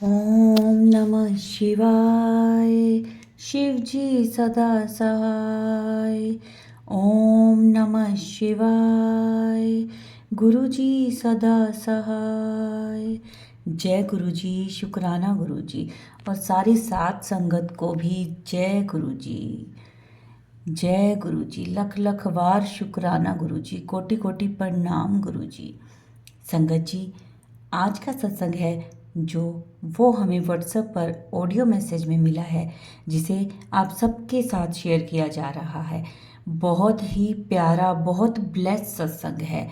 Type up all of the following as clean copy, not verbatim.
ओम नमः शिवाय। शिव जी सदा सहाय। ओम नमः शिवाय। गुरु जी सदा सहाय। जय गुरु जी, शुक्राना गुरु जी। और सारी सात संगत को भी जय गुरु जी। जय गुरु जी, लख लख वार शुक्राना गुरु जी, कोटि कोटि प्रणाम गुरु जी। संगत जी, आज का सत्संग है जो वो हमें व्हाट्सएप पर ऑडियो मैसेज में मिला है, जिसे आप सबके साथ शेयर किया जा रहा है। बहुत ही प्यारा, बहुत ब्लेस्ड सत्संग है,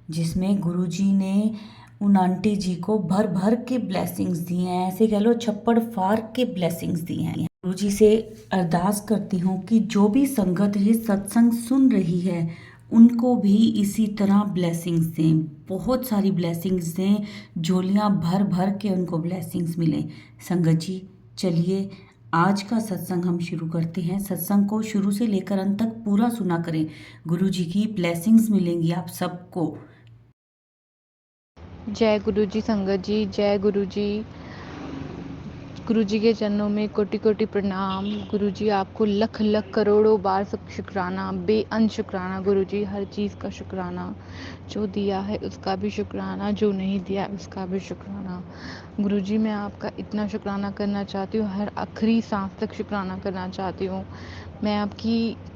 जिसमें गुरुजी ने उन आंटी जी को भर भर के ब्लेसिंग्स दिए हैं। ऐसे कह लो छप्पड़ फाड़ के ब्लेसिंग्स दिए हैं। गुरुजी से अरदास करती हूँ कि जो भी संगत ये सत्संग सुन रही है, उनको भी इसी तरह ब्लेसिंग्स दें, बहुत सारी ब्लेसिंग्स दें, झोलियाँ भर भर के उनको ब्लेसिंग्स मिलें। संगत जी, चलिए आज का सत्संग हम शुरू करते हैं। सत्संग को शुरू से लेकर अंत तक पूरा सुना करें। गुरु जी की ब्लेसिंग्स मिलेंगी आप सबको। जय गुरु जी। संगत जी, जय गुरु जी। गुरु जी के चरणों में कोटि कोटि प्रणाम। गुरु जी आपको लख लख करोड़ों बार सब शुक्राना, बेअंत शुक्राना। गुरु जी हर चीज़ का शुक्राना, जो दिया है उसका भी शुक्राना, जो नहीं दिया उसका भी शुक्राना। गुरु जी मैं आपका इतना शुक्राना करना चाहती हूँ, हर आखिरी सांस तक शुक्राना करना चाहती हूँ।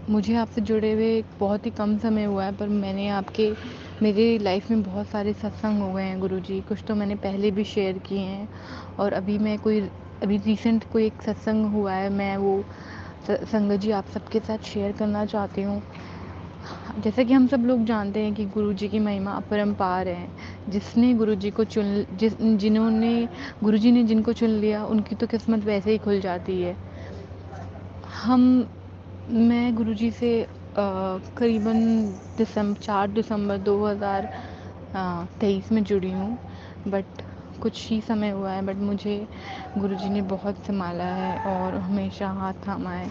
मुझे आपसे जुड़े हुए बहुत ही कम समय हुआ है, पर मेरे लाइफ में बहुत सारे सत्संग हो गए हैं गुरु जी। कुछ तो मैंने पहले भी शेयर किए हैं, और अभी रिसेंट कोई एक सत्संग हुआ है, मैं वो संगत जी आप सबके साथ शेयर करना चाहती हूँ। जैसा कि हम सब लोग जानते हैं कि गुरु जी की महिमा अपरंपार है। जिसने गुरु जी को जिन्होंने गुरु जी ने जिनको चुन लिया, उनकी तो किस्मत वैसे ही खुल जाती है। हम मैं गुरुजी से करीबन 4 दिसंबर 2023 में जुड़ी हूँ, बट कुछ ही समय हुआ है, बट मुझे गुरुजी ने बहुत संभाला है और हमेशा हाथ थामा है।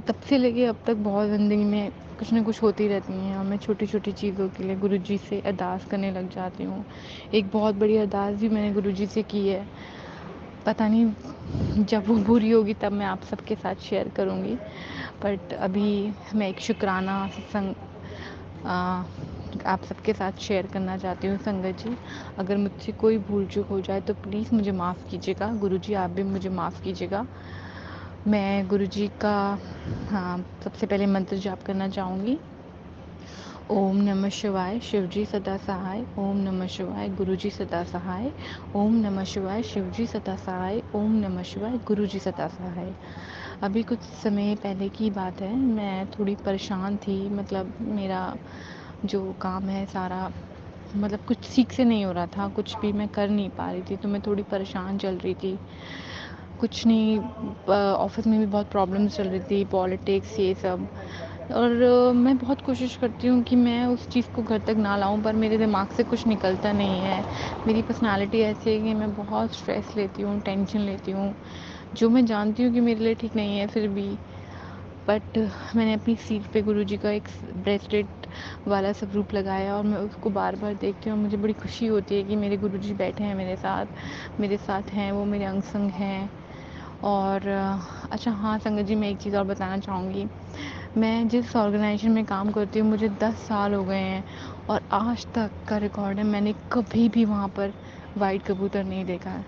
तब से लेके अब तक बहुत ज़िंदगी में कुछ ना कुछ होती रहती हैं, और मैं छोटी छोटी चीज़ों के लिए गुरुजी से अरदास करने लग जाती हूँ। एक बहुत बड़ी अरदास भी मैंने गुरुजी से की है, पता नहीं जब वो पूरी होगी तब मैं आप सबके साथ शेयर करूँगी। बट अभी मैं एक शुक्राना सत्संग आप सबके साथ शेयर करना चाहती हूँ। संगत जी, अगर मुझसे कोई भूल चूक हो जाए तो प्लीज़ मुझे माफ़ कीजिएगा। गुरुजी आप भी मुझे माफ़ कीजिएगा। मैं गुरुजी का सबसे पहले मंत्र जाप करना चाहूँगी। ओम नमः शिवाय, शिवजी सदा सहाय। ओम नमः शिवाय, गुरुजी सदा सहाय। ओम नमः शिवाय, शिवजी सदा सहाय। ओम नमः शिवाय, गुरुजी सदा सहाय। अभी कुछ समय पहले की बात है, मैं थोड़ी परेशान थी। मतलब मेरा जो काम है सारा, मतलब कुछ ठीक से नहीं हो रहा था, कुछ भी मैं कर नहीं पा रही थी, तो मैं थोड़ी परेशान चल रही थी। कुछ नहीं, ऑफिस में भी बहुत प्रॉब्लम्स चल रही थी, पॉलिटिक्स ये सब। और मैं बहुत कोशिश करती हूँ कि मैं उस चीज़ को घर तक ना लाऊं, पर मेरे दिमाग से कुछ निकलता नहीं है। मेरी पर्सनालिटी ऐसी है कि मैं बहुत स्ट्रेस लेती हूँ, टेंशन लेती हूँ, जो मैं जानती हूँ कि मेरे लिए ठीक नहीं है, फिर भी। बट मैंने अपनी सीट पे गुरुजी का एक ब्रेसलेट वाला स्वरूप लगाया, और मैं उसको बार बार देखती हूँ, और मुझे बड़ी खुशी होती है कि मेरे गुरुजी बैठे हैं मेरे साथ हैं, वो मेरे अंग संग हैं। और अच्छा हाँ संगत जी, मैं एक चीज़ और बताना चाहूँगी। मैं जिस ऑर्गेनाइजेशन में काम करती हूँ, मुझे 10 साल हो गए हैं, और आज तक का रिकॉर्ड है, मैंने कभी भी वहाँ पर वाइट कबूतर नहीं देखा है।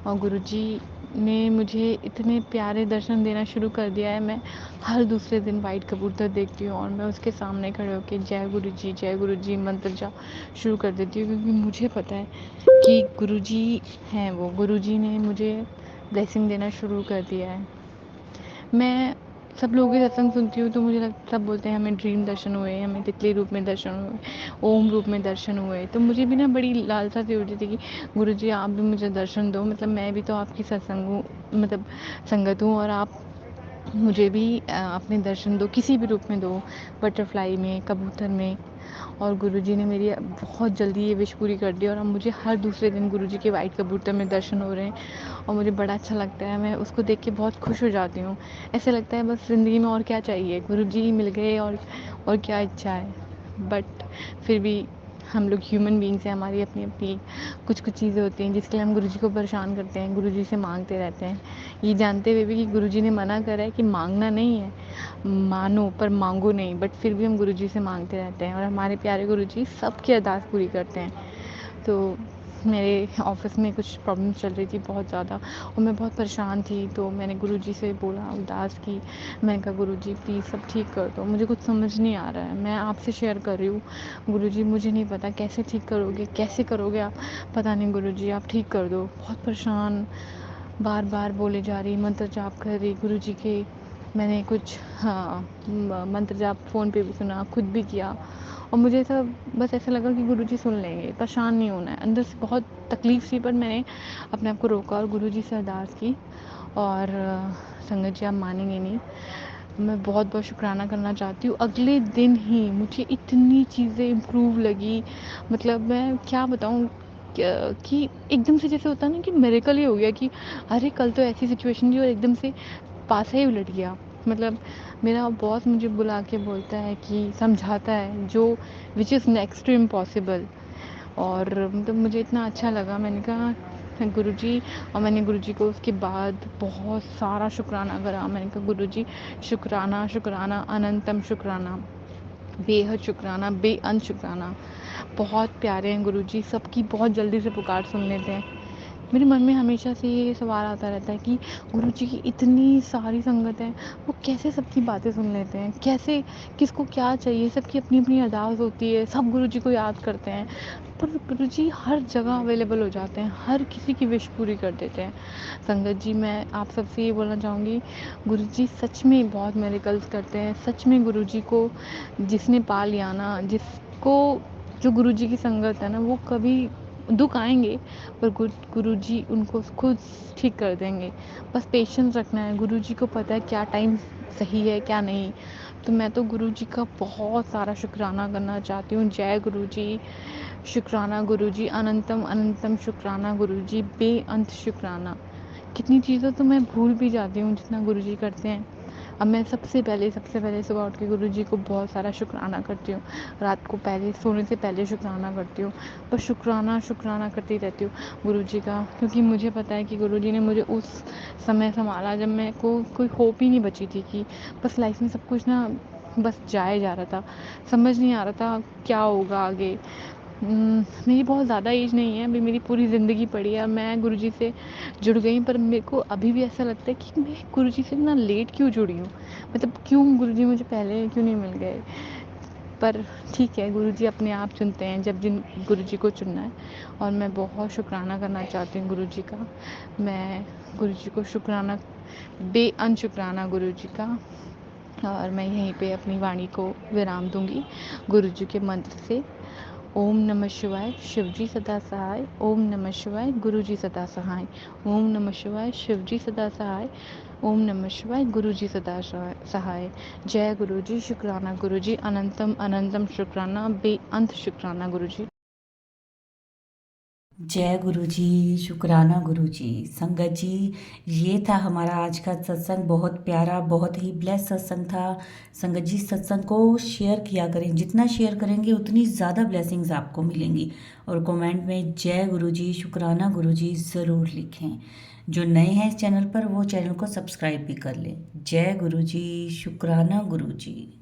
और गुरुजी ने मुझे इतने प्यारे दर्शन देना शुरू कर दिया है। मैं हर दूसरे दिन वाइट कबूतर देखती हूँ, और मैं उसके सामने खड़े होकर जय गुरु जी मंत्र जाप शुरू कर देती हूँ, क्योंकि मुझे पता है कि गुरुजी हैं, वो गुरुजी ने मुझे ब्लेसिंग देना शुरू कर दिया है। मैं सब लोगों के सत्संग सुनती हूँ, तो सब बोलते हैं हमें ड्रीम दर्शन हुए, हमें तितली रूप में दर्शन हुए, ओम रूप में दर्शन हुए। तो मुझे भी ना बड़ी लालसा सी होती थी कि गुरुजी आप भी मुझे दर्शन दो, मतलब मैं भी तो आपकी सत्संग हूँ, मतलब संगत हूँ, और आप मुझे भी अपने दर्शन दो, किसी भी रूप में दो, बटरफ्लाई में, कबूतर में। और गुरुजी ने मेरी बहुत जल्दी ये विश पूरी कर दी, और अब मुझे हर दूसरे दिन गुरुजी के वाइट कबूतर में दर्शन हो रहे हैं, और मुझे बड़ा अच्छा लगता है। मैं उसको देख के बहुत खुश हो जाती हूँ। ऐसे लगता है बस ज़िंदगी में और क्या चाहिए, गुरुजी मिल गए, और क्या इच्छा है। बट फिर भी हम लोग ह्यूमन बीइंग्स हैं, हमारी अपनी अपनी कुछ कुछ चीज़ें होती हैं जिसके लिए हम गुरुजी को परेशान करते हैं, गुरुजी से मांगते रहते हैं, ये जानते हुए भी कि गुरुजी ने मना करा है कि मांगना नहीं है, मानो पर मांगो नहीं, बट फिर भी हम गुरुजी से मांगते रहते हैं और हमारे प्यारे गुरुजी सबकी अरदास पूरी करते हैं। तो मेरे ऑफ़िस में कुछ प्रॉब्लम चल रही थी बहुत ज़्यादा और मैं बहुत परेशान थी, तो मैंने गुरुजी से बोला, अरदास की। मैंने कहा गुरुजी प्लीज़ सब ठीक कर दो, मुझे कुछ समझ नहीं आ रहा है, मैं आपसे शेयर कर रही हूँ। गुरुजी मुझे नहीं पता कैसे ठीक करोगे, कैसे करोगे आप, पता नहीं गुरुजी आप ठीक कर दो। बहुत परेशान, बार-बार बोले जा रही, मंत्र जाप कर रही गुरुजी के। मैंने कुछ मंत्र जाप फ़ोन पे भी सुना, खुद भी किया और मुझे ऐसा बस ऐसा लगा कि गुरुजी सुन लेंगे, परेशान नहीं होना है। अंदर से बहुत तकलीफ़ थी पर मैंने अपने आप को रोका और गुरुजी से अरदास की और संगत जी आप मानेंगे नहीं, मैं बहुत-बहुत शुक्राना करना चाहती हूँ। अगले दिन ही मुझे इतनी चीज़ें इम्प्रूव लगी, मतलब मैं क्या बताऊँ कि एकदम से जैसे होता है ना कि मिरेकल ही हो गया कि अरे! कल तो ऐसी सिचुएशन थी और एकदम से पासा ही उलट गया। मतलब मेरा बॉस मुझे बुला के बोलता है कि समझाता है जो which is next to impossible और मतलब मुझे इतना अच्छा लगा। मैंने कहा गुरुजी और मैंने गुरुजी को उसके बाद बहुत सारा शुक्राना करा। मैंने कहा गुरुजी शुक्राना, शुक्राना, अनंतम शुक्राना, बेहद शुक्राना, बेअंत शुक्राना। बहुत प्यारे हैं गुरुजी, सबकी बहुत जल्दी से पुकार सुन लेते हैं। मेरे मन में हमेशा से ये सवाल आता रहता है कि गुरुजी की इतनी सारी संगत है, वो कैसे सबकी बातें सुन लेते हैं? कैसे किसको क्या चाहिए? सबकी अपनी-अपनी अरदास होती है, सब गुरुजी को याद करते हैं, पर गुरुजी हर जगह अवेलेबल हो जाते हैं, हर किसी की विश पूरी कर देते हैं। संगत जी, मैं आप सबसे ये बोलना चाहूँगी, गुरुजी सच में बहुत मिरेकल्स करते हैं। सच में गुरुजी को जिसने पा लिया ना, जिसको जो गुरुजी की संगत है ना, वो कभी दुःख आएँगे पर गुरुजी उनको खुद ठीक कर देंगे। बस पेशेंस रखना है, गुरुजी को पता है क्या टाइम सही है, क्या नहीं। तो मैं तो गुरुजी का बहुत सारा शुक्राना करना चाहती हूँ। जय गुरुजी, शुक्राना गुरुजी, अनंतम अनंतम शुक्राना गुरुजी, बेअंत शुक्राना। कितनी चीज़ें तो मैं भूल भी जाती हूँ जितना गुरुजी करते हैं। अब मैं सबसे पहले सुबह उठ के गुरुजी को बहुत सारा शुक्राना करती हूँ। रात को पहले सोने से पहले शुक्राना करती हूँ। बस शुक्राना करती रहती हूँ गुरुजी का, क्योंकि मुझे पता है कि गुरुजी ने मुझे उस समय सँभाला जब मैं को कोई होप ही नहीं बची थी कि बस लाइफ़ में सब कुछ ना बस जाए जा रहा था। समझ नहीं आ रहा था क्या होगा आगे। मेरी बहुत ज़्यादा एज नहीं है, अभी मेरी पूरी ज़िंदगी पड़ी है। मैं गुरुजी से जुड़ गई, पर मेरे को अभी भी ऐसा लगता है कि मैं गुरुजी से ना लेट क्यों जुड़ी हूँ? मतलब क्यों गुरुजी मुझे पहले क्यों नहीं मिल गए? पर ठीक है, गुरुजी अपने आप चुनते हैं जब जिन गुरुजी को चुनना है और मैं बहुत शुक्राना करना चाहती हूँ गुरुजी का। मैं गुरुजी को शुक्राना, बेअंत शुक्राना गुरुजी का, और मैं यहीं पे अपनी वाणी को विराम दूँगी गुरुजी के मंत्र से। ओम नमः शिवाय, शिवजी सदा सहाय। ओम नमः शिवाय, गुरुजी सदा सहाय। ओम नमः शिवाय, शिवजी सदा सहाय। ओम नमः शिवाय, गुरुजी सदा सहाय। जय गुरुजी, शुक्राना गुरुजी, अनंतम अनंतम शुक्राना, बेअंत शुक्राना गुरुजी। जय गुरु जी, शुक्राना गुरु जी। संगत जी, ये था हमारा आज का सत्संग। बहुत प्यारा, बहुत ही ब्लेस सत्संग था। संगत जी, सत्संग को शेयर किया करें, जितना शेयर करेंगे उतनी ज़्यादा ब्लेसिंग्स आपको मिलेंगी। और कमेंट में जय गुरु जी, शुक्राना गुरु जी ज़रूर लिखें। जो नए हैं इस चैनल पर वो चैनल को सब्सक्राइब भी कर लें। जय गुरु जी, शुक्राना गुरु जी।